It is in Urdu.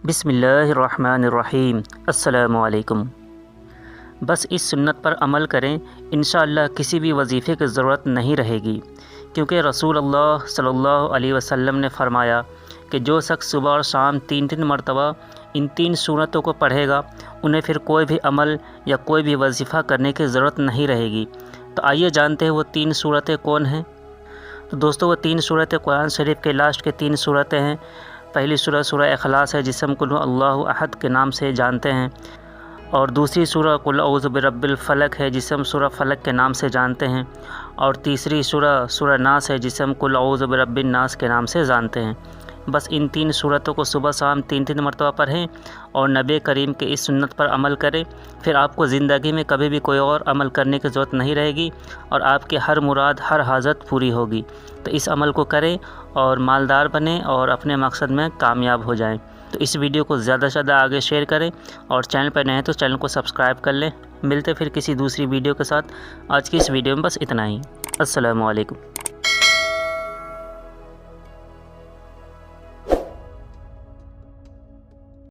بسم اللہ الرحمن الرحیم۔ السلام علیکم۔ بس اس سنت پر عمل کریں، انشاءاللہ کسی بھی وظیفے کی ضرورت نہیں رہے گی، کیونکہ رسول اللہ صلی اللہ علیہ وسلم نے فرمایا کہ جو شخص صبح اور شام تین مرتبہ ان 3 سورتوں کو پڑھے گا، انہیں پھر کوئی بھی عمل یا کوئی بھی وظیفہ کرنے کی ضرورت نہیں رہے گی۔ تو آئیے جانتے ہیں وہ 3 سورتیں کون ہیں۔ تو دوستو، وہ 3 سورتیں قرآن شریف کے لاسٹ کے 3 سورتیں ہیں۔ پہلی سورہ سورہ اخلاص ہے، جسے ہم قل اللہ احد کے نام سے جانتے ہیں، اور دوسری سورہ قل اعوذ برب الفلق ہے، جسے ہم سورہ فلق کے نام سے جانتے ہیں، اور تیسری سورہ سورہ ناس ہے، جسے ہم قل اعوذ برب الناس کے نام سے جانتے ہیں۔ بس ان 3 سورتوں کو صبح شام 3 مرتبہ پڑھیں اور نبی کریم کے اس سنت پر عمل کریں، پھر آپ کو زندگی میں کبھی بھی کوئی اور عمل کرنے کی ضرورت نہیں رہے گی، اور آپ کی ہر مراد ہر حاجت پوری ہوگی۔ تو اس عمل کو کریں اور مالدار بنیں اور اپنے مقصد میں کامیاب ہو جائیں۔ تو اس ویڈیو کو زیادہ سے زیادہ آگے شیئر کریں، اور چینل پر نئے ہیں تو چینل کو سبسکرائب کر لیں۔ ملتے پھر کسی دوسری ویڈیو کے ساتھ۔ آج کی اس ویڈیو میں بس اتنا ہی۔ السلام علیکم۔